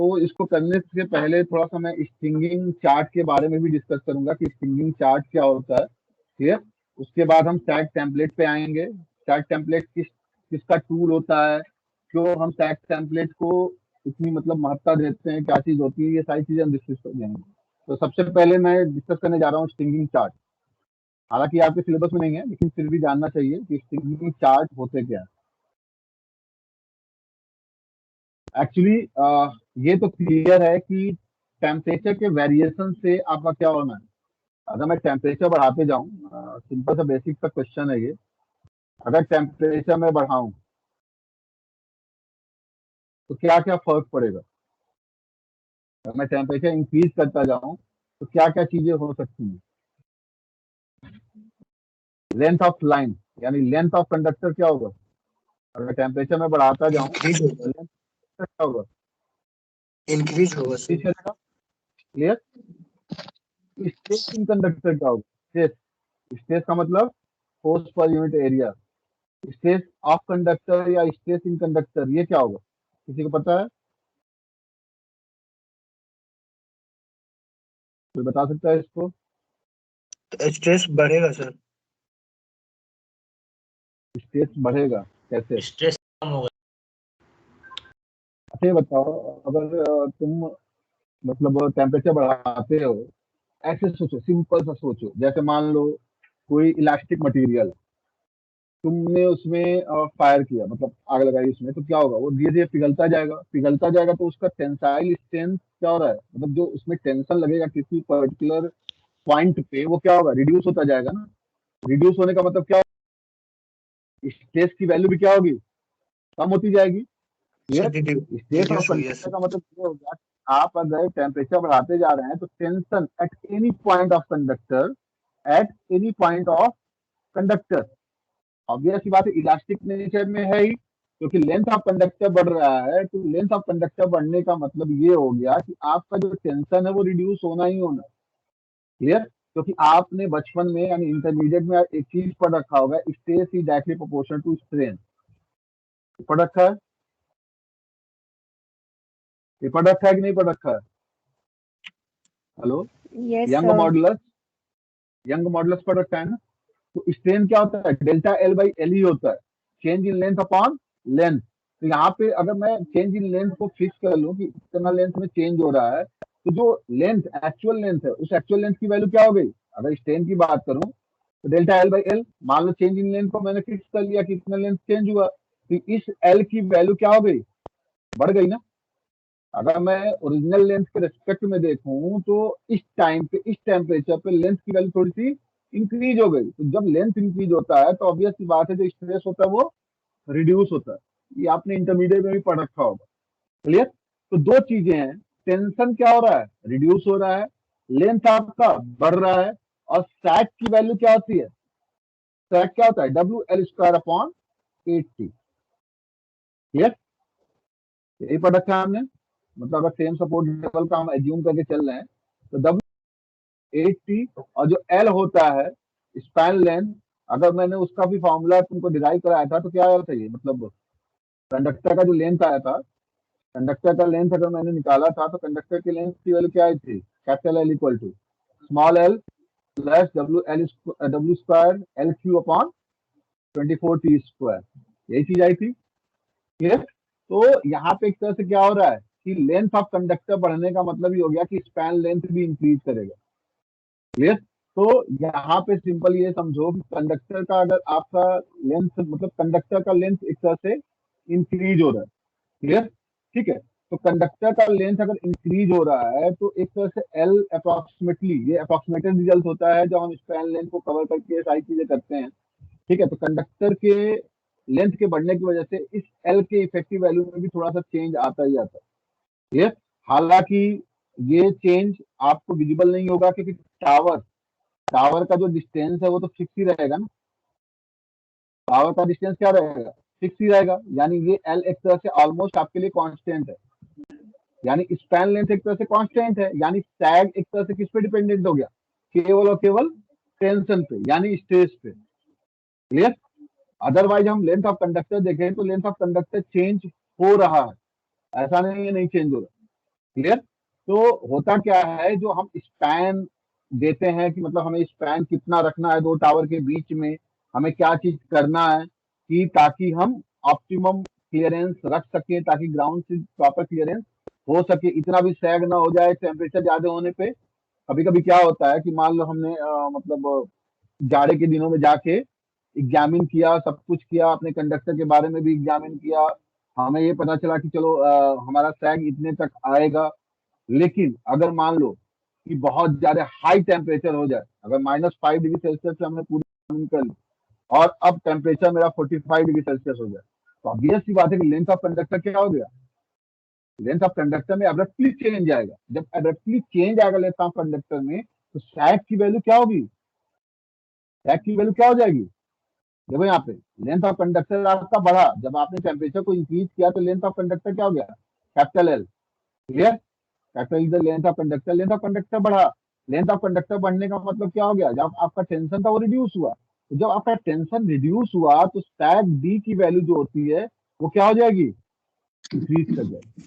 तो इसको करने से पहले थोड़ा सा मैं स्ट्रिंगिंग चार्ट के बारे में भी डिस्कस करूंगा कि स्ट्रिंगिंग चार्ट क्या होता है। ठीक है, उसके बाद हम टैग टेम्पलेट पे आएंगे। टैग टेम्पलेट किसका टूल होता है, क्यों हम टैग टेम्पलेट को इतनी मतलब महत्ता देते हैं, क्या चीज होती है, ये सारी चीजें हम डिस्कस कर जाएंगे। तो सबसे पहले मैं डिस्कस करने जा रहा हूँ स्ट्रिंगिंग चार्ट। हालांकि आपके सिलेबस में नहीं है, लेकिन फिर भी जानना चाहिए कि स्ट्रिंगिंग चार्ट होते क्या है। एक्चुअली ये तो क्लियर है कि टेम्परेचर के वेरिएशन से आपका क्या होना है। अगर मैं टेम्परेचर बढ़ाते जाऊं, सिंपल सा बेसिक सा क्वेश्चन है ये, अगर टेम्परेचर में बढ़ाऊं तो क्या क्या फर्क पड़ेगा। अगर मैं टेम्परेचर इंक्रीज करता जाऊं तो क्या क्या चीजें हो सकती हैं। लेंथ ऑफ लाइन यानी लेंथ ऑफ कंडक्टर क्या होगा। अगर टेम्परेचर में बढ़ाता जाऊं इंक्रीज तो होगा। लेंथ क्या होगा, इंक्रीज होगा इंक्रीज सर। करेगा। क्लियर। स्ट्रेस इन कंडक्टर क्या होगा, स्ट्रेस। स्ट्रेस का मतलब force per unit area. Stress of conductor या स्ट्रेस इन कंडक्टर ये क्या होगा, किसी को पता है, कोई बता सकता है इसको। स्ट्रेस बढ़ेगा सर। स्ट्रेस बढ़ेगा कैसे। स्ट्रेस कम होगा। अच्छा ये बताओ, अगर तुम मतलब टेम्परेचर बढ़ाते हो, ऐसे सोचो, सिंपल सा सोचो, जैसे मान लो कोई इलास्टिक मटेरियल, तुमने उसमें फायर किया, मतलब आग लगाई उसमें, तो क्या होगा, वो धीरे धीरे पिघलता जाएगा, पिघलता जाएगा, तो उसका टेंसाइल स्ट्रेंथ क्या हो रहा है, मतलब जो उसमें टेंशन लगेगा किसी पर्टिकुलर पॉइंट पे, वो क्या होगा, रिड्यूस होता जाएगा ना। रिड्यूस होने का मतलब क्या होगा, स्ट्रेस की वैल्यू भी क्या होगी, कम होती जाएगी। Sir clear. Stress of reduce हुई है कंडक्टर सर। का मतलब ये हो गया कि आप अगर टेम्परेचर बढ़ाते जा रहे हैं तो tension at any point of conductor, at any point of conductor, obvious सी बात है, इलास्टिक नेचर में है ही, क्योंकि लेंथ ऑफ कंडक्टर बढ़ रहा है, तो लेंथ ऑफ कंडक्टर बढ़ने का मतलब ये हो गया कि आपका जो टेंशन है वो रिड्यूस होना ही होना। क्लियर। क्योंकि आपने बचपन में यानी इंटरमीडिएट में एक चीज पढ़ रखा होगा, stress is directly proportional to strain, पढ़ रखा है, ये पढ़ रखा है कि नहीं पढ़ रखा है। Hello. Yes young sir. Modulus, young modulus पढ़ रखा है ना। तो स्ट्रेन क्या होता है, डेल्टा एल बाई एल ही होता है, change in length upon length. तो यहाँ पे अगर मैं चेंज इन लेंथ को फिक्स कर लूं कि इतना लेंथ में चेंज हो रहा है, तो जो लेंथ एक्चुअल लेंथ है उस एक्चुअल लेंथ की वैल्यू क्या हो गई, अगर स्ट्रेन की बात करूं तो डेल्टा एल बाई एल, मान लो चेंज इन लेंथ को मैंने फिक्स कर लिया कि इतना लेंथ चेंज हुआ, तो इस एल की वैल्यू क्या हो गई, बढ़ गई ना। अगर मैं ओरिजिनल लेंथ के रेस्पेक्ट में देखूं तो इस टाइम पे इस टेम्परेचर पे लेंथ की वैल्यू थोड़ी सी इंक्रीज हो गई, तो जब लेंथ इंक्रीज होता है तो ऑब्वियस सी बात है जो स्ट्रेस होता है वो रिड्यूस होता है। ये आपने इंटरमीडिएट में भी पढ़ रखा होगा। क्लियर। तो दो चीजें हैं, टेंशन क्या हो रहा है, रिड्यूस हो रहा है, लेंथ आपका बढ़ रहा है, और सैक की वैल्यू क्या होती है, सैक क्या होता है, W L square upon 80। Clear. यही पढ़ रखा है हमने। मतलब अगर सेम सपोर्ट लेवल का हम एज्यूम करके चल रहे हैं तो डब्ल्यू 80, और जो एल होता है स्पैन लेंथ, अगर मैंने उसका भी फॉर्मूला तुमको डिराइव कराया था तो क्या आया था, ये मतलब कंडक्टर का जो लेंथ आया था, कंडक्टर का लेंथ अगर मैंने निकाला था तो कंडक्टर की लेंथ की वैल्यू क्या आई थी, capital L equal to small L plus W square L Q upon 24 T square, यही चीज आई थी। क्लियर। तो यहाँ पे एक तरह से क्या हो रहा है कि लेंथ ऑफ कंडक्टर बढ़ने का मतलब ही हो गया कि स्पैन लेंथ भी इंक्रीज करेगा। क्लियर। तो यहाँ पे सिंपल ये समझो कि कंडक्टर का अगर आपका लेंथ मतलब कंडक्टर का लेंथ एक तरह से इंक्रीज हो रहा है। क्लियर। ठीक है। तो कंडक्टर का लेंथ अगर इंक्रीज हो रहा है तो एक तरह से एल अप्रोक्सीमेटली, ये अप्रोक्सीमेटेड रिजल्ट होता है जब हम स्पैन लेंथ को कवर करके सारी चीजें करते हैं। ठीक है। तो कंडक्टर के लेंथ के बढ़ने की वजह से इस एल के इफेक्टिव वैल्यू में भी थोड़ा सा चेंज आता ही आता है। ये हालांकि ये चेंज आपको विजिबल नहीं होगा क्योंकि टावर टावर का जो डिस्टेंस है वो तो फिक्स ही रहेगा ना। टावर का डिस्टेंस क्या रहेगा, फिक्स ही रहेगा, यानी ये एल एक तरह से ऑलमोस्ट आपके लिए कांस्टेंट है, यानी स्पैन लेंथ एक तरह से कांस्टेंट है, यानी सैग एक तरह से किस पे डिपेंडेंट हो गया, केवल और केवल टेंशन पे यानी स्ट्रेस पे। क्लियर। अदरवाइज हम लेंथ ऑफ कंडक्टर देखें तो लेंथ ऑफ कंडक्टर चेंज हो रहा है, ऐसा नहीं है नहीं चेंज हो रहा। क्लियर। तो होता क्या है, जो हम स्पैन देते हैं कि मतलब हमें स्पैन कितना रखना है दो टावर के बीच में, हमें क्या चीज करना है कि ताकि हम ऑप्टिमम क्लियरेंस रख सकें, ताकि ग्राउंड से प्रॉपर क्लियरेंस हो सके, इतना भी सैग ना हो जाए टेम्परेचर ज्यादा होने पे। कभी कभी क्या होता है कि मान लो हमने मतलब जाड़े के दिनों में जाके एग्जामिन किया, सब कुछ किया, अपने कंडक्टर के बारे में भी एग्जामिन किया, हमें ये पता चला कि चलो हमारा सैग इतने तक आएगा। लेकिन अगर मान लो कि बहुत ज्यादा हाई टेम्परेचर हो जाए, अगर -5 डिग्री सेल्सियस से हमने पूरी एग्जामिन कर ली और अब टेम्परेचर मेरा 45 डिग्री सेल्सियस हो जाए, तो ऑब्वियस सी बात है कि लेंथ ऑफ कंडक्टर क्या हो गया, लेंथ ऑफ कंडक्टर में एब्रप्टली चेंज आएगा। जब एब्रप्टली चेंज आएगा लेंथ ऑफ कंडक्टर में, तो सैग की वैल्यू क्या होगी, सैग की वैल्यू क्या हो जाएगी। देखो यहाँ पे लेंथ ऑफ कंडक्टर आपका बढ़ा, जब आपने टेम्परेचर को इंक्रीज किया तो लेंथ ऑफ कंडक्टर क्या हो गया, capital L. Clear. Capital is the length of conductor, length of conductor बढ़ा। लेंथ ऑफ कंडक्टर बढ़ने का मतलब क्या हो गया, जब आपका टेंशन था वो रिड्यूस हुआ, तो जब आपका टेंशन रिड्यूस हुआ तो सैग डी की वैल्यू जो होती है वो क्या हो जाएगी, इंक्रीज कर जाएगी।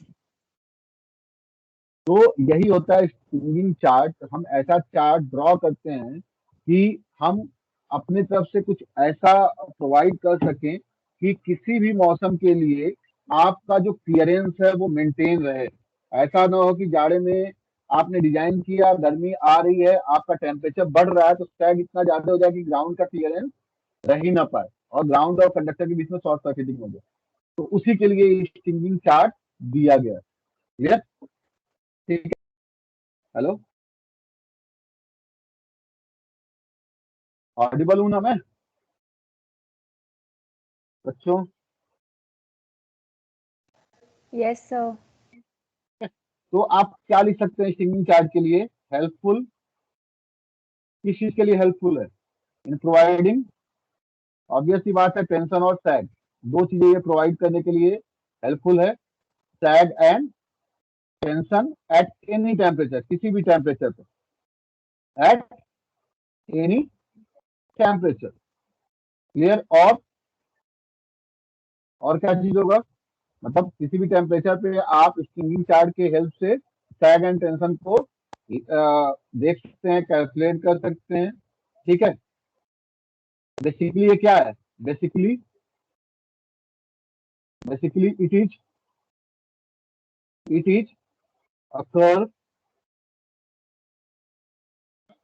तो यही होता है स्ट्रिंगिंग चार्ट। हम ऐसा चार्ट ड्रॉ करते हैं कि हम अपने तरफ से कुछ ऐसा प्रोवाइड कर सकें कि किसी भी मौसम के लिए आपका जो क्लियरेंस है वो मेंटेन रहे। ऐसा ना हो कि जाड़े में आपने डिजाइन किया, गर्मी आ रही है, आपका टेम्परेचर बढ़ रहा है, तो सैग इतना ज्यादा हो जाए कि ग्राउंड का क्लियरेंस रह ही ना पाए और ग्राउंड और कंडक्टर के बीच में शॉर्ट सर्किटिंग हो जाए। तो उसी के लिए स्ट्रिंगिंग चार्ट दिया गया है। क्लियर। ठीक है। हेलो, ऑडिबल हूं ना मैं बच्चों। Yes, sir. तो आप क्या लिख सकते हैं स्ट्रिंगिंग चार्ट के लिए, हेल्पफुल, किस चीज के लिए हेल्पफुल है, इन प्रोवाइडिंग, ऑब्वियस सी बात है टेंशन और सैग, दो चीजें ये प्रोवाइड करने के लिए हेल्पफुल है, sag and tension at any temperature, किसी भी टेम्परेचर पे, एट एनी टेम्परेचर। क्लियर। और क्या चीज होगा, मतलब किसी भी टेम्परेचर पे आप स्ट्रिंगिंग चार्ट के हेल्प से सैग एंड टेंशन को देख सकते हैं, कैलकुलेट कर सकते हैं। ठीक है। बेसिकली ये क्या है, basically basically it is a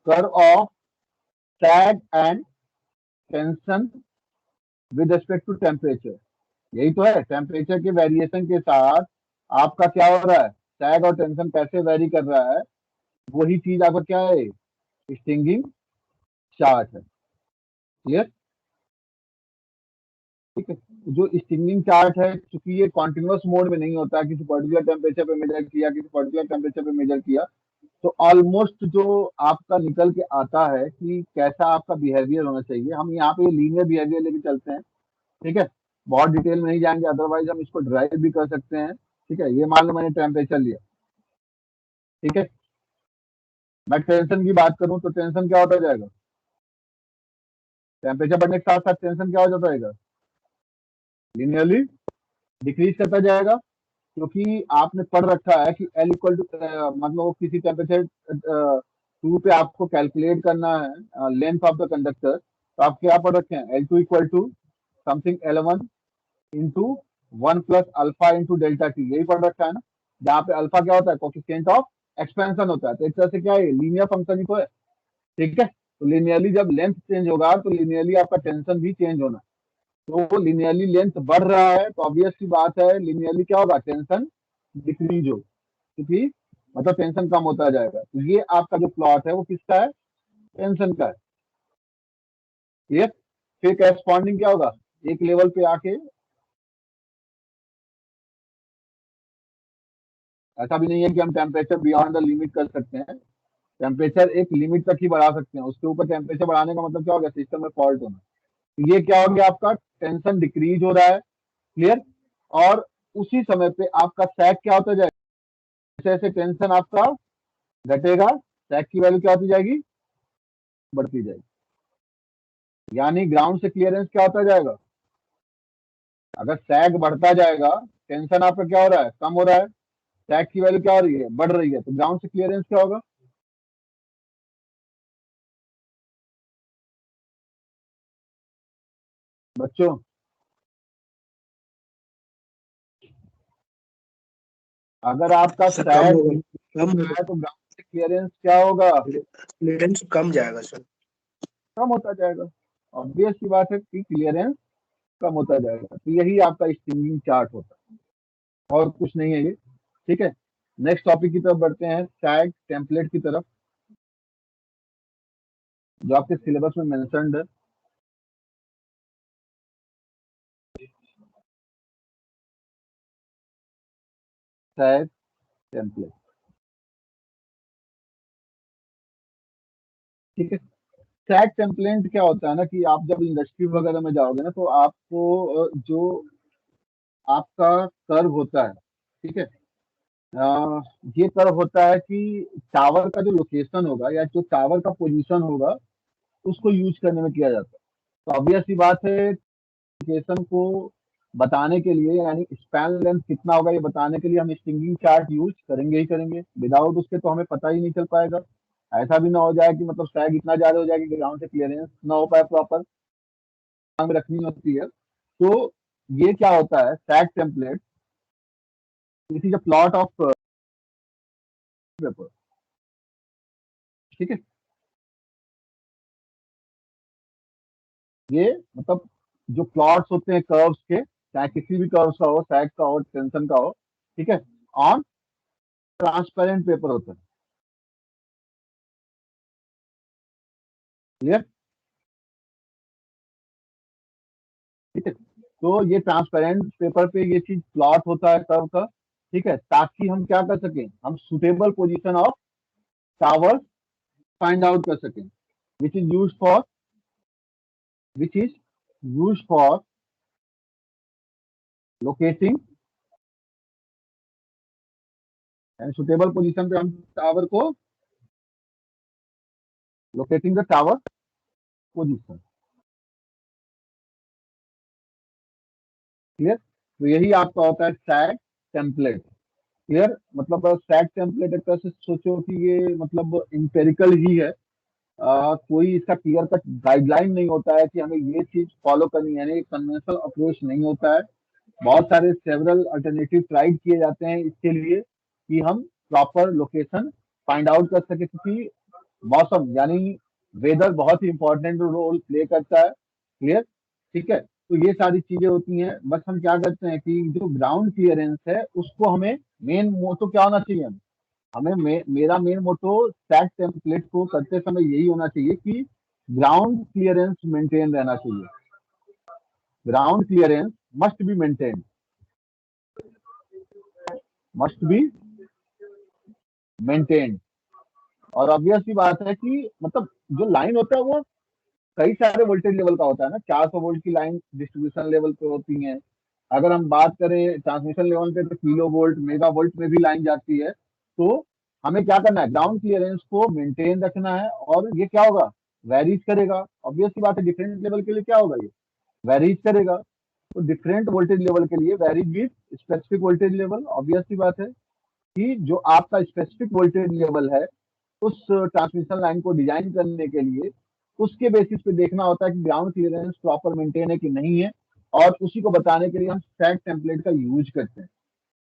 curve of sag and tension with respect to temperature. यही तो है, टेम्परेचर के वेरिएशन के साथ आपका क्या हो रहा है, सैग और टेंशन कैसे वेरी कर रहा है, वही चीज आपका क्या है, स्ट्रिंगिंग चार्ट है। क्लियर। ठीक है। जो स्टिंगिंग चार्ट है, क्योंकि ये कॉन्टिन्यूअस मोड में नहीं होता, किसी पर्टिकुलर टेम्परेचर पे मेजर किया, किसी पर्टिकुलर टेम्परेचर पे मेजर किया, तो ऑलमोस्ट जो आपका निकल के आता है कि कैसा आपका बिहेवियर होना चाहिए, हम यहाँ पे लीनियर बिहेवियर लेके चलते हैं। ठीक है। बहुत डिटेल में नहीं जाएंगे, अदरवाइज हम इसको ड्राइव भी कर सकते हैं। ठीक है। ये मान लो मैंने टेम्परेचर लिया। ठीक है। मैं टेंशन की बात करूं तो टेंशन क्या होता जाएगा, टेम्परेचर बढ़ने के साथ साथ टेंशन क्या हो जाता है, लिनियरली डिक्रीज करता जाएगा। क्योंकि आपने पढ़ रखा है कि एल इक्वल टू, मतलब किसी टेम्परेचर टू पे आपको कैलकुलेट करना है लेंथ ऑफ द कंडक्टर, तो आप क्या पढ़ रखे हैं, L two equal to something L1 into 1 + α × delta T, यही पढ़ रखा है ना। जहाँ पे अल्फा क्या होता है, कोफिशिएंट ऑफ एक्सपेंशन होता है, तो एक तरह से क्या है, लीनियर फंक्शन ही तो है। ठीक है। तो लिनियरली जब लेंथ चेंज होगा तो लिनियरली आपका टेंशन भी चेंज होना, तो लिनियरली लेंथ बढ़ रहा है तो ऑब्वियस सी बात है लिनियरली क्या होगा, टेंशन डिक्रीज हो, क्योंकि मतलब टेंशन कम होता जाएगा। तो ये आपका जो प्लॉट है वो किसका है, टेंशन का है। ये फिर कैरस्पॉन्डिंग क्या होगा, एक लेवल पे आके, ऐसा भी नहीं है कि हम टेम्परेचर बियॉन्ड द लिमिट कर सकते हैं, टेम्परेचर एक लिमिट तक ही बढ़ा सकते हैं, उसके ऊपर टेम्परेचर बढ़ाने का मतलब क्या होगा, सिस्टम में फॉल्ट होना। तो ये क्या हो गया, आपका टेंशन डिक्रीज हो रहा है। क्लियर। और उसी समय पे आपका सैग क्या होता जाएगा, जैसे जैसे टेंशन आपका घटेगा, सैग की वैल्यू क्या होती जाएगी, बढ़ती जाएगी। यानी ग्राउंड से क्लियरेंस क्या होता जाएगा, अगर सैग बढ़ता जाएगा, टेंशन आपका क्या हो रहा है, कम हो रहा है, सैग की वैल्यू क्या हो रही है, बढ़ रही है, तो ग्राउंड से क्लियरेंस क्या होगा, बच्चों? अगर आपका सर कम सैग होगा, कम है होगा, तो ग्राउंड से क्लियरेंस क्या होगा, क्लियरेंस कम जाएगा सर। कम होता जाएगा। ऑब्वियस सी बात है कि क्लियरेंस कम होता जाएगा। तो यही आपका स्ट्रिंगिंग चार्ट होता है, और कुछ नहीं है ये। ठीक है, नेक्स्ट टॉपिक की तरफ बढ़ते हैं, सैग टेम्पलेट की तरफ, जो आपके सिलेबस में मेंशन्ड है। सैग टेम्पलेट, ठीक है। सैग टेम्पलेट क्या होता है ना, कि आप जब इंडस्ट्री वगैरह में जाओगे ना, तो आपको जो आपका कर्व होता है, ठीक है, अ, ये कर्व होता है कि टावर का जो लोकेशन होगा या जो टावर का पोजीशन होगा, उसको यूज करने में किया जाता है। तो ऑब्वियस सी बात है, लोकेशन को बताने के लिए, यानी स्पैन लेंथ कितना होगा ये बताने के लिए हम स्ट्रिंगिंग चार्ट यूज करेंगे ही करेंगे। विदाउट उसके तो हमें पता ही नहीं चल पाएगा। ऐसा भी ना हो जाए कि मतलब सैग इतना ज्यादा हो जाए कि ग्राउंड से क्लियरेंस ना हो पाए प्रॉपर, में रखनी होती है। तो ये क्या होता है, sag template, this is a plot of paper, ठीक है। ये मतलब जो प्लॉट्स होते हैं कर्व्स के, चाहे किसी भी कर्व्स का हो, सैग का हो, टेंशन का हो, ठीक है, ऑन ट्रांसपेरेंट पेपर होता है। क्लियर, ठीक है। तो ये ट्रांसपेरेंट पेपर पे ये चीज प्लॉट होता है कर्व का, ठीक है, ताकि हम क्या कर सकें, हम suitable position of tower find out कर सकें, which is use for which is use for locating, यानी सुटेबल पोजीशन पे हम टावर को locating the tower position. Clear, तो यही आपका होता है सैग टेम्पलेट। क्लियर, मतलब सैग टेम्पलेट एक तरह से सोचो कि ये मतलब इंपेरिकल ही है। कोई इसका क्लियर कट गाइडलाइन नहीं होता है कि हमें ये चीज फॉलो करनी है, यानी कन्वेंशनल अप्रोच नहीं होता है। बहुत सारे सेवरल अल्टरनेटिव ट्राइड किए जाते हैं इसके लिए कि हम प्रॉपर लोकेशन फाइंड आउट कर सके, क्योंकि मौसम यानी वेदर बहुत ही इंपॉर्टेंट रोल प्ले करता है। क्लियर, ठीक है। तो ये सारी चीजें होती हैं, बस हम क्या करते हैं कि जो ग्राउंड क्लियरेंस है उसको हमें, मेन मोटो क्या होना चाहिए, हमें मेरा मेन मोटो सैग टेम्पलेट को करते समय यही होना चाहिए कि ग्राउंड क्लियरेंस मेंटेन रहना चाहिए। Ground clearance must be maintain, must be maintain. और ऑब्वियस सी बात है कि मतलब जो लाइन होता है वो कई सारे वोल्टेज लेवल का होता है ना, 400 वोल्ट की लाइन डिस्ट्रीब्यूशन लेवल पे होती है। अगर हम बात करें ट्रांसमिशन लेवल पे तो किलो वोल्ट मेगा वोल्ट में भी लाइन जाती है। तो हमें क्या करना है, ग्राउंड क्लियरेंस को मेंटेन रखना है, और ये क्या होगा, वेरीज करेगा। ऑब्वियस सी बात है, डिफरेंट लेवल के लिए क्या होगा, ये वेरीज करेगा। तो डिफरेंट वोल्टेज लेवल के लिए varies with specific voltage level. Obvious सी बात है कि जो आपका स्पेसिफिक वोल्टेज लेवल है, उस ट्रांसमिशन लाइन को डिजाइन करने के लिए उसके बेसिस पे देखना होता है कि ग्राउंड क्लियरेंस प्रॉपर मेंटेन है कि नहीं है, और उसी को बताने के लिए हम सैग टेम्पलेट का यूज करते हैं।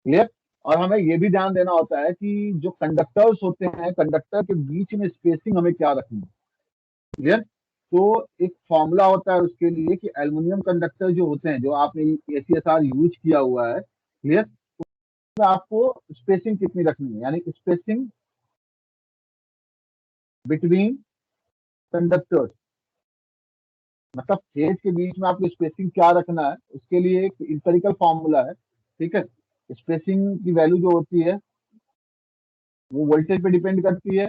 क्लियर, और हमें ये भी ध्यान देना होता है कि जो कंडक्टर्स होते हैं, कंडक्टर के बीच में स्पेसिंग हमें क्या रखनी है। क्लियर, तो एक फॉर्मूला होता है उसके लिए कि एल्युमिनियम कंडक्टर जो होते हैं, जो आपने ACSR यूज किया हुआ है, क्लियर, तो आपको स्पेसिंग कितनी रखनी है, यानी स्पेसिंग बिटवीन कंडक्टर्स, मतलब फेज के बीच में आपको स्पेसिंग क्या रखना है, उसके लिए एक इंपेरिकल फॉर्मूला है। ठीक है, स्पेसिंग की वैल्यू जो होती है वो वोल्टेज पे डिपेंड करती है,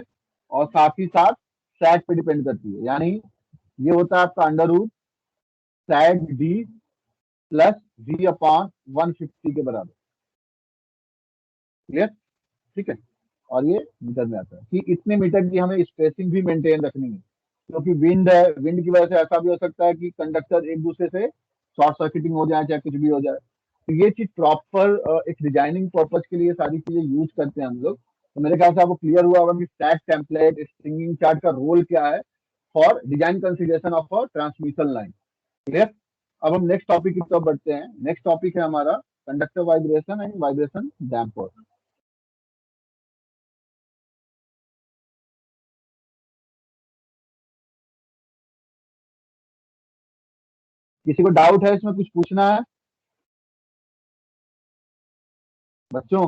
और साथ ही साथ सैग पे डिपेंड करती है। यानी ये होता है आपका अंडर रूट सैग डी प्लस V अपॉन 150 के बराबर। क्लियर, ठीक है। और ये मीटर में आता है कि इतने मीटर की हमें स्पेसिंग भी मेंटेन रखनी है, क्योंकि विंड है, विंड की वजह से ऐसा भी हो सकता है कि कंडक्टर एक दूसरे से शॉर्ट सर्किटिंग हो जाए, चाहे कुछ भी हो जाए। तो ये चीज प्रॉपर एक डिजाइनिंग पर्पज के लिए सारी चीजें यूज करते हैं हम लोग। तो मेरे ख्याल से आपको क्लियर हुआ होगा कि स्टैक टेम्पलेट स्ट्रिंगिंग चार्ट का रोल क्या है for design consideration of a transmission line. Clear. अब हम नेक्स्ट टॉपिक की तरफ बढ़ते हैं। नेक्स्ट टॉपिक है हमारा conductor vibration and vibration damper. किसी को डाउट है इसमें, कुछ पूछना है बच्चों?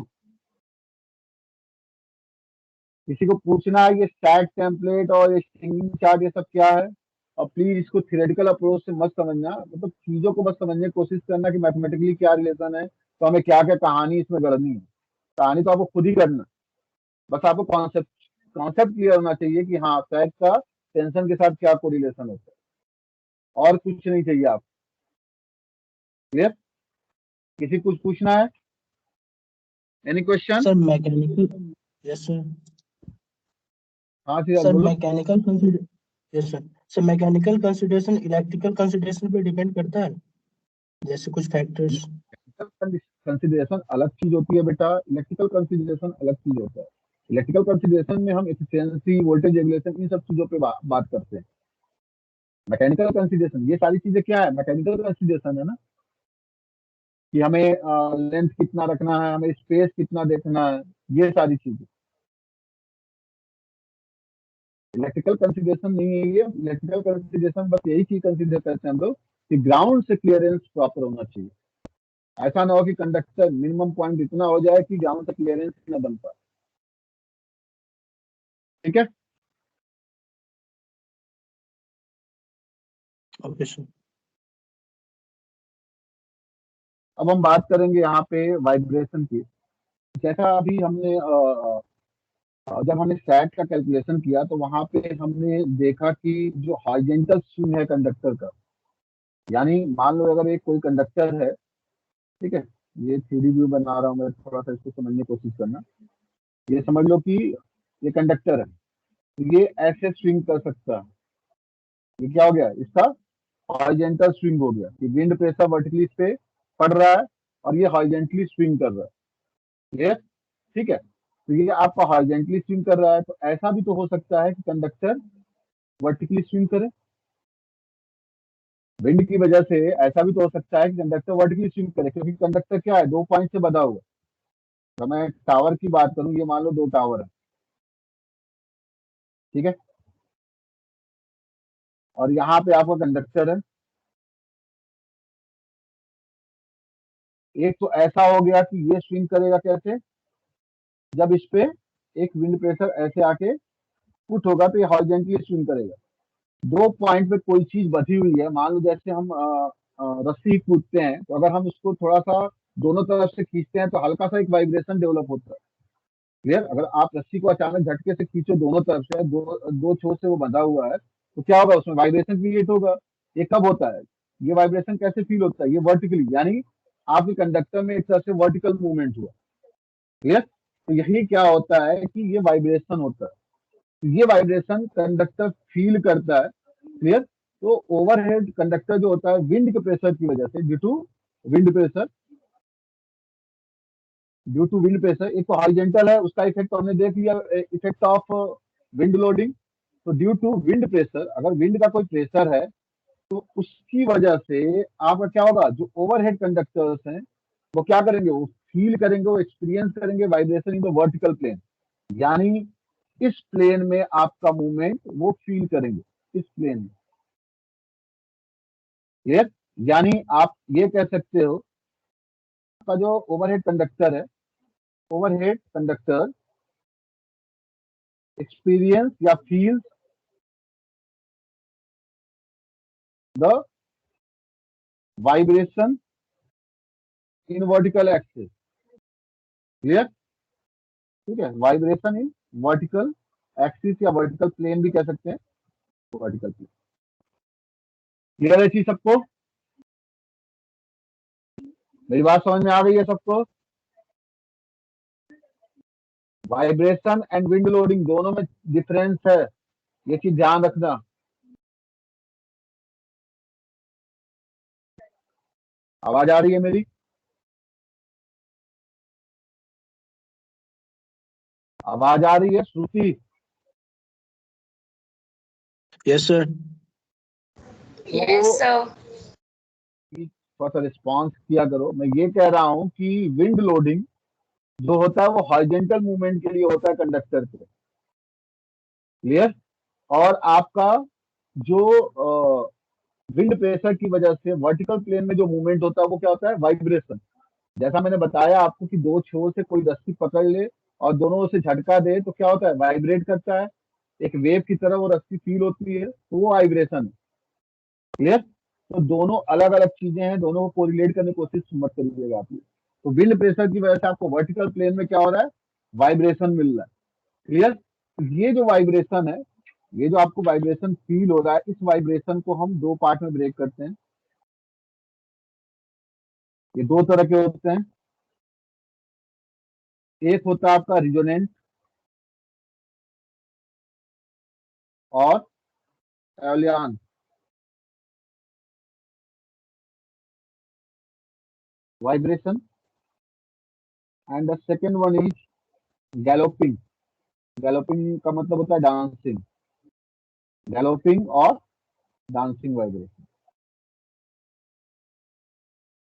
किसी को पूछना है ये स्टैक टेम्पलेट और ये स्ट्रिंगिंग चार्ट ये सब क्या है? और प्लीज इसको थियोरेटिकल अप्रोच से मत समझना, मतलब चीजों को बस समझने की कोशिश करना कि मैथमेटिकली क्या रिलेशन है, तो हमें क्या क्या कहानी इसमें गढ़नी है। कहानी तो आपको खुद ही करना, बस आपको कॉन्सेप्ट कॉन्सेप्ट क्लियर होना चाहिए कि हाँ स्टैक का टेंशन के साथ क्या कोरिलेशन होता है, और कुछ नहीं चाहिए आपको। क्लियर। किसी को कुछ पूछना है? Any question? Sir mechanical, yes sir. हाँ सीधा सर बोलो। Mechanical consider, yes sir. Sir mechanical consideration electrical consideration पे डिपेंड करता है, जैसे कुछ फैक्टर्स। कंसिडरेशन अलग चीज होती है बेटा, इलेक्ट्रिकल कंसिडरेशन अलग चीज होता है। इलेक्ट्रिकल कंसिडरेशन में हम एफिशिएंसी वोल्टेज रेगुलेशन इन सब चीजों पे बात करते हैं। मैकेनिकल कंसिडरेशन ये सारी चीजें क्या है, मैकेनिकल कंसिडरेशन है ना, कि हमें लेंथ कितना रखना है, हमें स्पेस कितना देखना है, ये सारी चीजें। इलेक्ट्रिकल कंसिडरेशन नहीं है ये। इलेक्ट्रिकल कंसिडरेशन बस यही चीज कंसिडर करते हैं हम लोग कि ग्राउंड से क्लियरेंस प्रॉपर होना चाहिए। ऐसा ना हो कि कंडक्टर मिनिमम पॉइंट इतना हो जाए कि ग्राउंड से क्लियरेंस न बन पाए। ठीक है। Okay sir. अब हम बात करेंगे यहाँ पे वाइब्रेशन की। जैसा अभी हमने जब हमने सैट का कैलकुलेशन किया तो वहां पे हमने देखा कि जो हॉरिजॉन्टल स्विंग है कंडक्टर का, यानी मान लो अगर एक कोई कंडक्टर है, ठीक है, ये थ्री व्यू बना रहा हूँ मैं, थोड़ा सा इसको समझने की कोशिश करना। ये समझ लो कि ये कंडक्टर है, तो ये ऐसे स्विंग कर सकता है। ये क्या हो गया इसका? हॉरिजॉन्टल स्विंग हो गया कि विंड प्रेशर वर्टिकली इस पे पड़ रहा है और ये हॉरिजॉन्टली स्विंग कर रहा है। क्लियर। ठीक है। तो ये आपका हॉरिजॉन्टली स्विंग कर रहा है, तो ऐसा भी तो हो सकता है कि कंडक्टर वर्टिकली स्विंग करे। विंड की वजह से ऐसा भी तो हो सकता है कि कंडक्टर वर्टिकली स्विंग करे, क्योंकि कंडक्टर क्या है, दो पॉइंट से बंधा हुआ है। तो मैं टावर की बात करूं, ये मान लो दो टावर है, ठीक है, और यहाँ पे आपका कंडक्टर है। एक तो ऐसा हो गया कि ये स्विंग करेगा कैसे, जब इस पे एक विंड प्रेशर ऐसे आके पुट होगा तो ये हॉरिजॉन्टली स्विंग करेगा। दो पॉइंट पे कोई चीज बची हुई है, मान लो जैसे हम रस्सी कूदते हैं, तो अगर हम उसको थोड़ा सा दोनों तरफ से खींचते हैं तो हल्का सा एक वाइब्रेशन डेवलप होता है। क्लियर। अगर आप रस्सी को अचानक झटके से खींचो दोनों तरफ से, दो दो छोर से वो बंधा हुआ है, तो क्या होगा, उसमें वाइब्रेशन क्रिएट होगा। ये कब होता है? ये वाइब्रेशन कैसे फील होता है? ये वर्टिकली, यानी आपके कंडक्टर में एक तरह से वर्टिकल मूवमेंट हुआ। क्लियर। तो यही क्या होता है कि ये वाइब्रेशन होता है। तो ये वाइब्रेशन कंडक्टर फील करता है। क्लियर। तो ओवरहेड कंडक्टर जो होता है विंड के प्रेशर की वजह से, wind pressure due to wind pressure, एक तो हॉरिजॉन्टल है, उसका इफेक्ट तो हमने देख लिया, इफेक्ट ऑफ विंड लोडिंग। तो ड्यू टू विंड प्रेशर, अगर विंड का कोई प्रेशर है तो उसकी वजह से आपका क्या होगा, जो ओवरहेड कंडक्टर्स हैं वो क्या करेंगे, वो फील करेंगे, वो एक्सपीरियंस करेंगे vibration in the vertical plane, यानी इस प्लेन में आपका मूवमेंट वो फील करेंगे, इस प्लेन में। क्लियर। यानी आप ये कह सकते हो का जो ओवरहेड कंडक्टर है, ओवरहेड कंडक्टर एक्सपीरियंस या feels the vibration in vertical axis. Clear. ठीक है, वाइब्रेशन इन वर्टिकल एक्सिस या वर्टिकल प्लेन भी कह सकते हैं, वर्टिकल प्लेन। क्लियर है चीज सबको? मेरी बात समझ में आ गई है सबको? वाइब्रेशन एंड विंड लोडिंग दोनों में डिफरेंस है, ये चीज ध्यान रखना। आवाज आ रही है मेरी? आवाज आ रही है Shruti? Yes sir. Yes, sir. थोड़ा सा रिस्पॉन्स किया करो। मैं ये कह रहा हूँ कि विंड लोडिंग जो होता है वो हॉरिजेंटल मूवमेंट के लिए होता है कंडक्टर पे। क्लियर? और आपका जो विंड प्रेशर की वजह से वर्टिकल प्लेन में जो मूवमेंट होता है वो क्या होता है? वाइब्रेशन। जैसा मैंने बताया आपको कि दो छोर से कोई रस्सी पकड़ ले और दोनों ओर से झटका दे तो क्या होता है? वाइब्रेट करता है। एक वेव की तरह वो रस्सी फील होती है, तो वो वाइब्रेशन है। क्लियर? तो दोनों अलग अलग चीजें हैं, दोनों को कोरिलेट करने की कोशिश मत करिएगा आप। तो विंड प्रेशर की वजह से आपको वर्टिकल प्लेन में क्या हो रहा है? वाइब्रेशन मिल रहा है। क्लियर? ये जो वाइब्रेशन है, ये जो आपको वाइब्रेशन फील हो रहा है, इस वाइब्रेशन को हम दो पार्ट में ब्रेक करते हैं। ये दो तरह के होते हैं। एक होता है आपका रिजोनेंट और Allianz vibration, and the second one is galloping. Galloping का मतलब होता है डांसिंग। गैलोपिंग और डांसिंग वाइब्रेशन,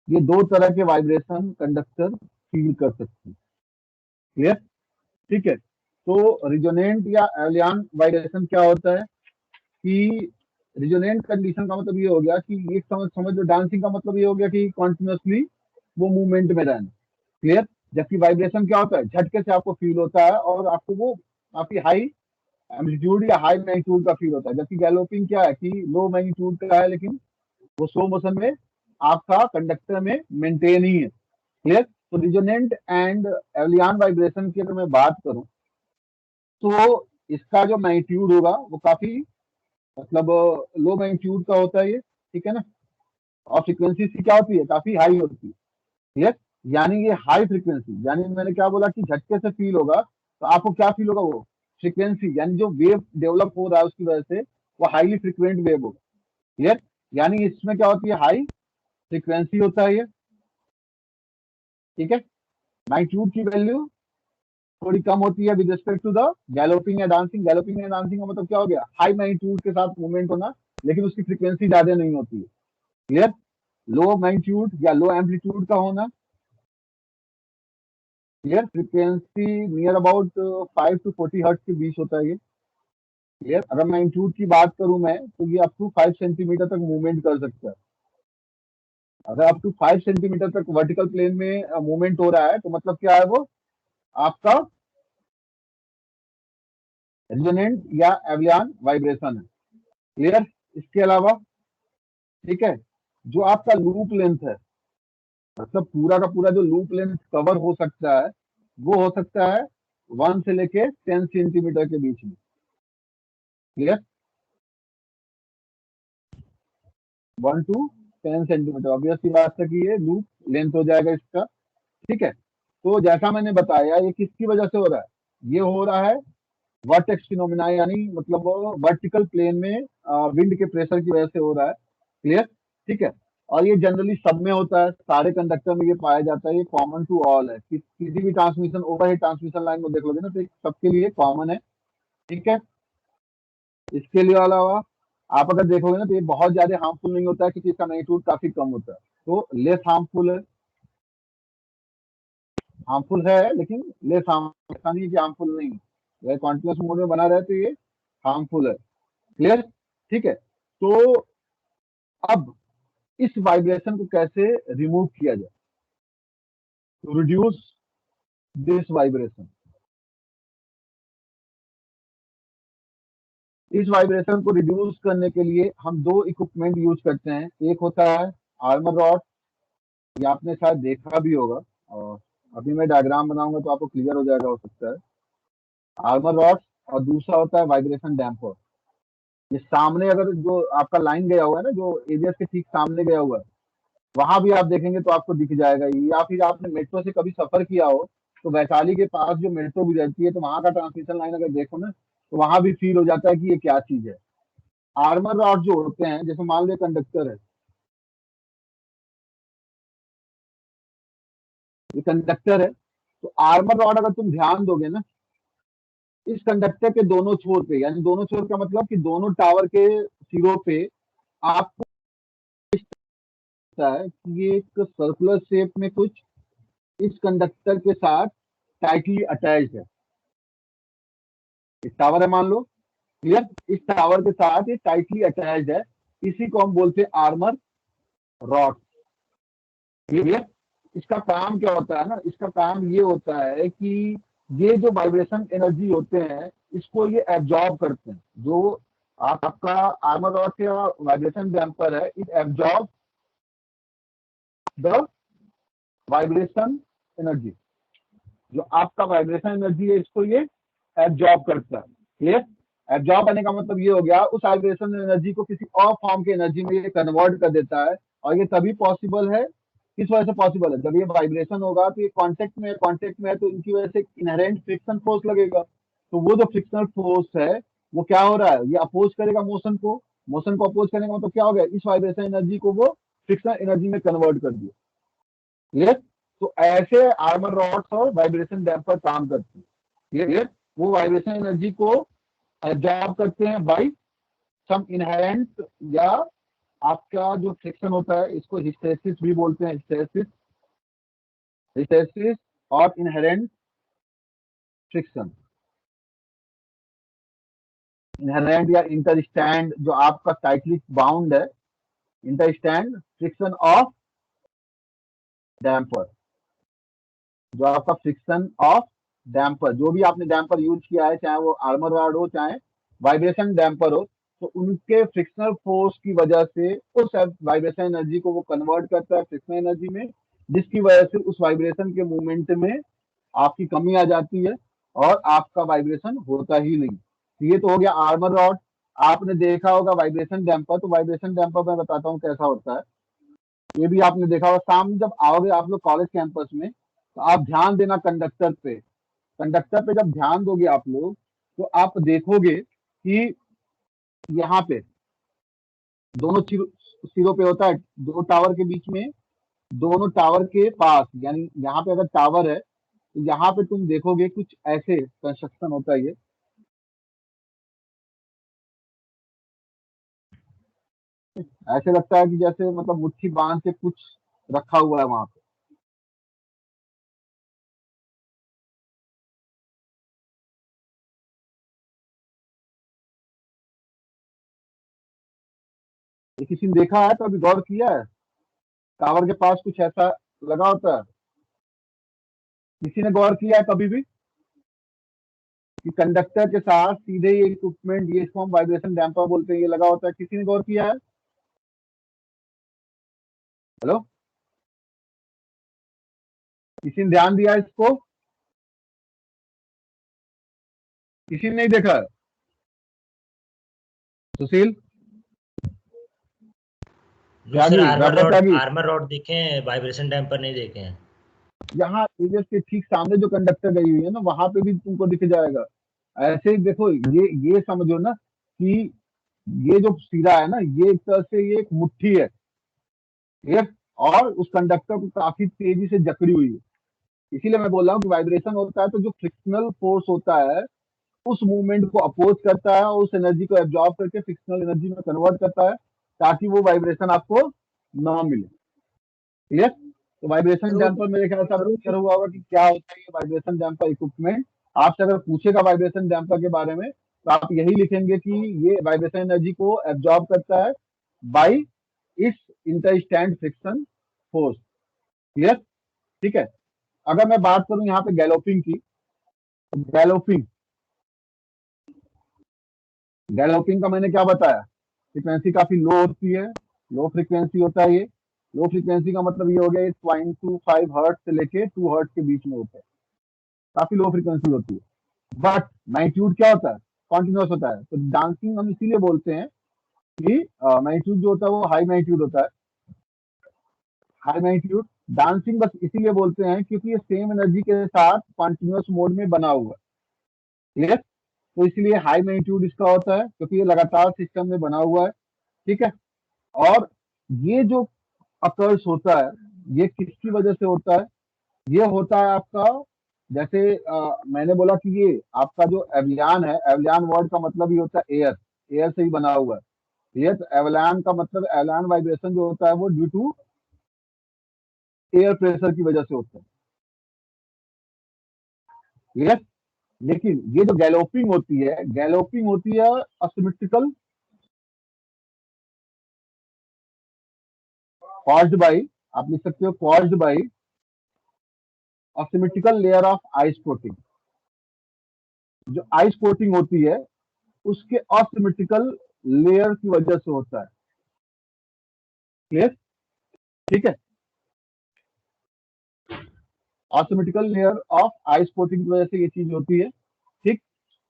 ये दो तरह के वाइब्रेशन कंडक्टर फील कर सकते हैं। क्लियर? ठीक है। तो रिजोनेंट या एलियान वाइब्रेशन क्या होता है कि रिजोनेंट कंडीशन का मतलब ये हो गया कि एक समझ समझ लो, डांसिंग का मतलब ये हो गया कि कॉन्टिन्यूसली वो मूवमेंट में रहना। क्लियर? जबकि वाइब्रेशन क्या होता है? झटके से आपको फील होता है और आपको वो काफी हाई एम्पलीट्यूड या हाई मैग्नीट्यूड का फील होता है। जबकि गैलोपिंग क्या है कि लो मैग्नीट्यूड का है, लेकिन वो स्लो मोशन में आपका कंडक्टर में मेंटेन ही है। क्लियर? तो रिजोनेंट एंड एलियान वाइब्रेशन की अगर मैं बात करूं तो इसका जो मैग्नीट्यूड होगा वो काफी मतलब लो मैग्नीट्यूड का होता है ये। ठीक है ना? और फ्रीक्वेंसी इसकी क्या होती है? काफी हाई होती है। ठीक? यानी ये हाई फ्रीक्वेंसी, यानी मैंने क्या बोला कि झटके से फील होगा, तो आपको क्या फील होगा? वो फ्रीक्वेंसी, यानी जो वेव डेवलप हो रहा है उसकी वजह से वो हाईली फ्रीक्वेंट वेव होगा। क्लियर? यानी इसमें क्या होती है? हाई फ्रीक्वेंसी होता है ये। ठीक है? मैग्नीट्यूड की वैल्यू थोड़ी कम होती है with respect to the galloping या डांसिंग। गैलोपिंग या डांसिंग का मतलब क्या हो गया? हाई मैग्नीट्यूड के साथ मूवमेंट होना, लेकिन उसकी फ्रीक्वेंसी ज्यादा नहीं होती है। क्लियर? लो मैग्नीट्यूड या लो एम्पलीट्यूड का होना। Clear? Frequency near about 5 to 40 hertz के बीच होता है ये। क्लियर? अगर मैग्नीट्यूड की बात करूं मैं तो ये अप टू 5 सेंटीमीटर तक मूवमेंट कर सकता है। अगर अप टू 5 सेंटीमीटर तक वर्टिकल प्लेन में मूवमेंट हो रहा है तो मतलब क्या है? वो आपका रेजोनेंट या एवियान वाइब्रेशन है। क्लियर? इसके अलावा ठीक है, जो आपका लूप लेंथ है, मतलब पूरा का पूरा जो लूप लेंथ कवर हो सकता है वो हो सकता है 1 से लेके 10 सेंटीमीटर के बीच में। क्लियर? 1 to 10 सेंटीमीटर, ऑब्वियस सी बात है कि ये लूप लेंथ हो जाएगा इसका। ठीक है? तो जैसा मैंने बताया ये किसकी वजह से हो रहा है? ये हो रहा है वर्टेक्स फिनोमिना, यानी मतलब वर्टिकल प्लेन में विंड के प्रेशर की वजह से हो रहा है। क्लियर? ठीक है? और ये जनरली सब में होता है, सारे कंडक्टर में ये पाया जाता है, ये कॉमन टू ऑल है। किसी भी ट्रांसमिशन ओवरहेड ट्रांसमिशन लाइन को देख लोगे ना तो ये सबके लिए कॉमन है। ठीक है? इसके लिए अलावा आप अगर देखोगे ना तो ये बहुत ज्यादा हार्मफुल नहीं होता है क्योंकि इसका मैग्नीट्यूड काफी कम होता है, तो लेस हार्मफुल है। हार्मफुल है लेकिन लेस हार्मफुल, ऐसा नहीं है कि हार्मफुल नहीं है। अगर कॉन्टिन्यूस मोड में बना रहे तो ये हार्मफुल है। क्लियर? ठीक है? तो अब इस वाइब्रेशन को कैसे रिमूव किया जाए? टू रिड्यूस दिस वाइब्रेशन, इस वाइब्रेशन को रिड्यूस करने के लिए हम दो इक्विपमेंट यूज करते हैं। एक होता है आर्मर रॉड, ये आपने शायद देखा भी होगा, और अभी मैं डायग्राम बनाऊंगा तो आपको क्लियर हो जाएगा, हो सकता है। आर्मर रॉड, और दूसरा होता है वाइब्रेशन डैम्पर। ये सामने अगर जो आपका लाइन गया हुआ है ना, जो एरियस के ठीक सामने गया हुआ है, वहां भी आप देखेंगे तो आपको दिख जाएगा ये। या फिर आपने मेट्रो से कभी सफर किया हो तो वैशाली के पास जो मेट्रो गुजरती है तो वहां का ट्रांसमिशन लाइन अगर देखो ना तो वहां भी फील हो जाता है कि ये क्या चीज है। आर्मर रॉड जो होते हैं, जैसे मान लो कंडक्टर है, ये कंडक्टर है, तो आर्मर रॉड अगर तुम ध्यान दोगे ना इस कंडक्टर के दोनों छोर पे, यानी दोनों छोर का मतलब कि दोनों टावर के सिरों पे आपको है कि ये एक सर्कुलर शेप में कुछ इस कंडक्टर के साथ टाइटली अटैच्ड है। इस टावर है मान लो, क्लियर, इस टावर के साथ ये टाइटली अटैच्ड है, इसी को हम बोलते हैं आर्मर रॉड। क्लियर। इसका काम क्या होता है ना, इसका काम ये होता है कि ये जो वाइब्रेशन एनर्जी होते हैं इसको ये एब्जॉर्ब करते हैं। जो आपका आर्मर रॉड का वाइब्रेशन डैम्पर है, it absorb the vibration energy. जो आपका वाइब्रेशन एनर्जी है इसको ये एब्जॉर्ब करता है। क्लियर। एब्जॉर्ब करने का मतलब ये हो गया उस वाइब्रेशन एनर्जी को किसी और फॉर्म की एनर्जी में ये कन्वर्ट कर देता है। और ये तभी पॉसिबल है, किस वजह से पॉसिबल है, जब ये वाइब्रेशन होगा तो ये कांटेक्ट में है तो इनकी वजह से इनहेरेंट फ्रिक्शन फोर्स लगेगा। तो वो जो फ्रिक्शनल फोर्स है वो क्या हो रहा है, ये अपोज करेगा मोशन को अपोज करने का मतलब क्या हो गया, इस वाइब्रेशन एनर्जी को वो फ्रिक्शनल एनर्जी में कन्वर्ट कर दिया। क्लियर। तो ऐसे आर्मर रॉड्स और वाइब्रेशन डैम्पर काम करते हैं। क्लियर। वो वाइब्रेशन एनर्जी को एब्जॉर्ब करते हैं बाय सम इनहेरेंट, या आपका जो फ्रिक्शन होता है इसको हिस्टैरिसीस भी बोलते हैं, हिस्टैरिसीस और इनहेरेंट फ्रिक्शन। इनहेरेंट या इंटरस्टैंड जो आपका टाइटली बाउंड है, इंटरस्टैंड फ्रिक्शन ऑफ डैम्पर, जो आपका फ्रिक्शन ऑफ डैम्पर, जो भी आपने डैम्पर यूज किया है, चाहे वो आर्मर रॉड हो चाहे वाइब्रेशन डैम्पर हो, तो उनके फ्रिक्शनल फोर्स की वजह से उस वाइब्रेशन एनर्जी को वो कन्वर्ट करता है फ्रिक्शनल एनर्जी में, जिसकी वजह से उस वाइब्रेशन के मूवमेंट में आपकी कमी आ जाती है और आपका वाइब्रेशन होता ही नहीं। तो ये तो हो गया आर्मर रॉड। आपने देखा होगा वाइब्रेशन डैम्पर, तो वाइब्रेशन डैम्पर मैं बताता हूँ कैसा होता है। ये भी आपने देखा होगा, शाम जब आओगे आप लोग कॉलेज कैंपस में तो आप ध्यान देना कंडक्टर पे जब ध्यान दोगे आप लोग तो आप देखोगे कि यहाँ पे दोनों सिरों पे होता है, दो टावर के बीच में, दोनों टावर के पास, यानी यहाँ पे अगर टावर है तो यहाँ पे तुम देखोगे कुछ ऐसे कंस्ट्रक्शन होता है। ये ऐसे लगता है कि जैसे मतलब मुट्ठी बांध के कुछ रखा हुआ है वहां पे। ये किसी ने देखा है तो अभी गौर किया है, टावर के पास कुछ ऐसा लगा होता है, किसी ने गौर किया है कभी भी कि कंडक्टर के साथ सीधे ये इक्विपमेंट, ये इसको हम वाइब्रेशन डैम्पर बोलते हैं, ये लगा होता है, किसी ने गौर किया है? हेलो, किसी ने ध्यान दिया इसको? किसी ने नहीं देखा है? सुशील, जो सर त्यागी, आर्मर रॉड देखे हैं, वाइब्रेशन डैम्पर नहीं देखे हैं। यहाँ एजेस के ठीक सामने जो कंडक्टर गई हुई है ना वहां पे भी तुमको दिख जाएगा। ऐसे ही देखो, ये समझो ना कि ये जो सिरा है ना, ये एक तरह से ये एक मुट्ठी है, ठीक, और उस कंडक्टर को काफी तेजी से जकड़ी हुई है। इसीलिए मैं बोल रहा हूँ कि वाइब्रेशन होता है तो जो फ्रिक्शनल फोर्स होता है उस मूवमेंट को अपोज करता है और उस एनर्जी को एब्जॉर्ब करके फ्रिक्शनल एनर्जी में कन्वर्ट करता है ताकि वो वाइब्रेशन आपको ना मिले। क्लियर। तो वाइब्रेशन डैम्पर मेरे ख्याल से आपको क्लियर हुआ होगा कि क्या होता है ये वाइब्रेशन डैम्पर इक्विपमेंट। आपसे अगर पूछेगा वाइब्रेशन डैम्पर के बारे में तो आप यही लिखेंगे कि ये वाइब्रेशन एनर्जी को एब्जॉर्ब करता है बाय इस इंटरस्टैंड फ्रिक्शन फोर्स। क्लियर। ठीक है। अगर मैं बात करूं यहाँ पे गैलोपिंग की, गैलोपिंग का मैंने क्या बताया, फ्रीक्वेंसी काफी लो होती है, लो फ्रीक्वेंसी होता है ये। लो फ्रीक्वेंसी का मतलब ये हो गया 0.25 हर्ट्ज से लेके 2 हर्ट्ज के बीच में होता है, काफी लो फ्रीक्वेंसी होती है। बट मैग्नीट्यूड क्या होता है, कॉन्टिन्यूस होता है। तो डांसिंग हम इसीलिए बोलते हैं कि मैग्नीट्यूड जो होता है वो हाई मैग्नीट्यूड होता है, हाई मैग्नीट्यूड। डांसिंग बस इसीलिए बोलते हैं क्योंकि ये सेम एनर्जी के साथ कॉन्टिन्यूस मोड में बना हुआ है। क्लियर। तो इसलिए हाई मैग्नीट्यूड इसका होता है क्योंकि ये लगातार सिस्टम में बना हुआ है। ठीक है। और ये जो अकर्स होता है ये किसकी वजह से होता है, ये होता है आपका जैसे मैंने बोला कि ये आपका जो एवियान है, एवियान वर्ड का मतलब ही होता है एयर, एयर से ही बना हुआ है। ये एवियान का मतलब, एवियान वाइब्रेशन जो होता है वो ड्यू टू एयर प्रेशर की वजह से होता है। क्लियर? लेकिन ये जो गैलोपिंग होती है, गैलोपिंग होती है असिमेट्रिकल, कॉज्ड बाय, आप लिख सकते हो caused by asymmetrical layer of ice coating. जो आइस कोटिंग होती है उसके असिमेट्रिकल लेयर की वजह से होता है। क्लियर? ठीक है, asymmetrical layer of ice coating की वजह से ये चीज होती है। ठीक,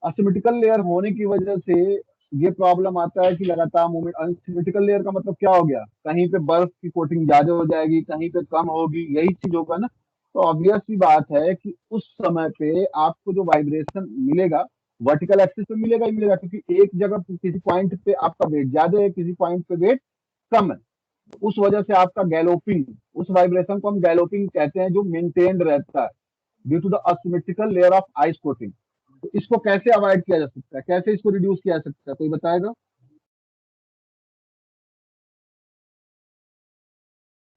असिमेट्रिकल लेयर होने की वजह से ये प्रॉब्लम आता है कि लगातार मूवमेंट। अनसिमेट्रिकल लेयर का मतलब क्या हो गया, कहीं पे बर्फ की कोटिंग ज्यादा हो जाएगी, कहीं पे कम होगी, यही चीज होगा ना। तो ऑब्वियस सी बात है कि उस समय पे आपको जो वाइब्रेशन मिलेगा वर्टिकल एक्सिस पे मिलेगा ही मिलेगा, क्योंकि एक जगह किसी पॉइंट पे आपका वेट ज्यादा है, किसी पॉइंट पे वेट कम है। उस वजह से आपका गैलोपिंग, उस वाइब्रेशन को हम गैलोपिंग कहते हैं, जो मेंटेन्ड रहता है due to the asymmetrical layer of ice coating. तो इसको कैसे अवॉइड किया जा सकता है, कैसे इसको रिड्यूस किया जा सकता है, कोई बताएगा?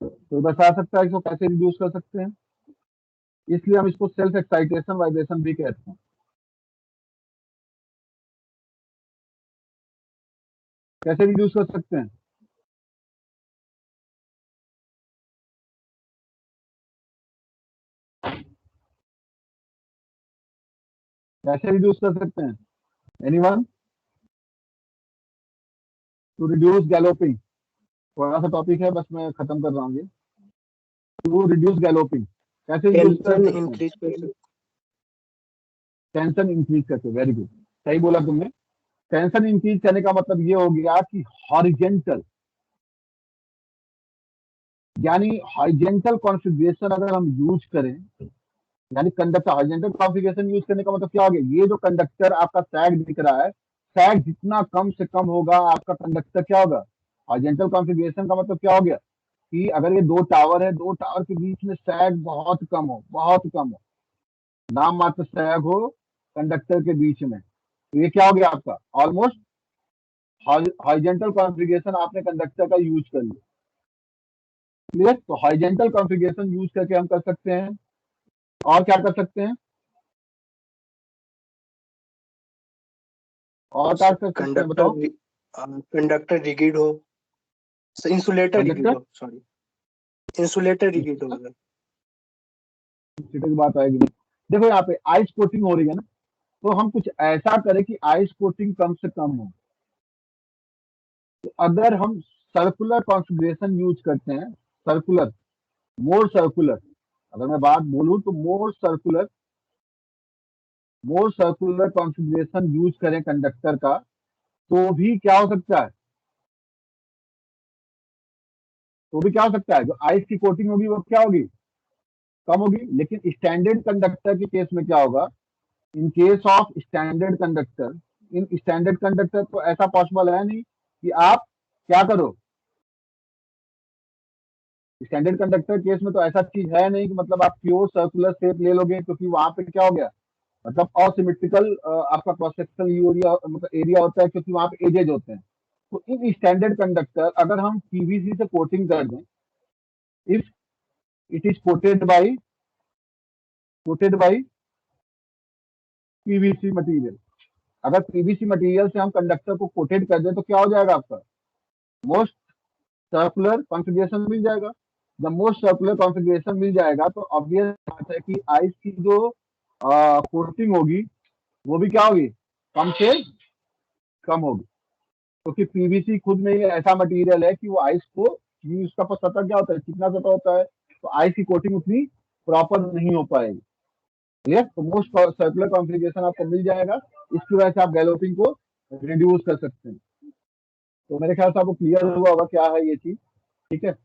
कोई बता सकता है इसको कैसे रिड्यूस कर सकते हैं? इसलिए हम इसको सेल्फ एक्साइटेशन वाइब्रेशन भी कहते हैं। कैसे रिड्यूस कर सकते हैं? कैसे रिड्यूस कर सकते हैं? एनीवन? टू रिड्यूस गैलोपिंग, थोड़ा सा टॉपिक है, बस मैं खत्म कर रहा हूँ ये। टू रिड्यूस गैलोपिंग कैसे रिड्यूस कर टेंशन सकते हैं? इंक्रीज कर सकते टेंशन इंक्रीज करके, वेरी गुड, सही बोला तुमने। टेंशन इंक्रीज करने का मतलब ये हो गया कि हॉरिजेंटल, यानी हॉरिजेंटल कॉन्फ़िगरेशन अगर हम यूज करें, यानी कंडक्टर हॉरिजेंटल कॉन्फ़िगरेशन यूज करने का मतलब क्या हो गया, ये जो कंडक्टर आपका सैग दिख रहा है, सैग जितना कम से कम होगा आपका कंडक्टर क्या होगा। हॉरिजेंटल कॉन्फ़िगरेशन का मतलब क्या हो गया कि अगर ये दो टावर है, दो टावर के बीच में सैग बहुत कम हो, बहुत कम हो, नाम मात्र सैग हो कंडक्टर के बीच में, तो ये क्या हो गया आपका ऑलमोस्ट हॉरिजेंटल कॉन्फ़िगरेशन आपने कंडक्टर का यूज कर लिया। क्लियर? तो हॉरिजेंटल कॉन्फ़िगरेशन यूज करके हम कर सकते हैं, और क्या कर सकते हैं, और क्या कर सकते हैं बताओ? कंडक्टर रिगिड हो, इंसुलेटर रिगिड कंडक्टर हो, सॉरी इंसुलेटर रिगिड हो गया। की बात आएगी नहीं। देखो यहाँ पे आइस कोटिंग हो रही है ना, तो हम कुछ ऐसा करें कि आइस कोटिंग कम से कम हो। तो अगर हम सर्कुलर कॉन्फ़िगरेशन यूज करते हैं, सर्कुलर, मोर सर्कुलर, अगर मैं बात बोलूं तो मोर सर्कुलर कॉन्फ़िगरेशन यूज करें कंडक्टर का, तो भी क्या हो सकता है, तो भी क्या हो सकता है, जो आइस की कोटिंग होगी वो क्या होगी, कम होगी। लेकिन स्टैंडर्ड कंडक्टर के केस में क्या होगा, in case of standard conductor, in standard conductor तो ऐसा पॉसिबल है नहीं कि आप क्या करो, स्टैंडर्ड कंडक्टर केस में तो ऐसा चीज है नहीं कि मतलब आप प्योर सर्कुलर शेप ले लोगे, क्योंकि वहां पे क्या हो गया, मतलब असिमेट्रिकल आपका क्रॉस सेक्शनल एरिया, मतलब एरिया होता है, क्योंकि वहां पे एजेज होते हैं। तो इन स्टैंडर्ड कंडक्टर अगर हम पीवीसी से कोटिंग कर दें, if it is coated by PVC material, अगर पीवीसी मटेरियल से हम कंडक्टर को कोटेड कर दें तो क्या हो जाएगा आपका, मोस्ट सर्कुलर कॉन्फ़िगरेशन मिल जाएगा। जब मोस्ट सर्कुलर कॉन्फ़िगरेशन मिल जाएगा तो ऑब्वियस बात है कि आइस की जो कोटिंग होगी वो भी क्या होगी, कम से कम होगी, क्योंकि पीवीसी खुद में ही ऐसा मटेरियल है कि वो आइस को, क्योंकि उसका सतह क्या होता है, चिकना सतह होता है, तो आइस की कोटिंग उतनी प्रॉपर नहीं हो पाएगी। क्लियर? तो मोस्ट सर्कुलर कॉन्फ़िगरेशन आपको मिल जाएगा, इसकी वजह से आप गैलोपिंग को रिड्यूस कर सकते हैं। तो मेरे ख्याल से आपको क्लियर हुआ होगा क्या है ये चीज। ठीक है।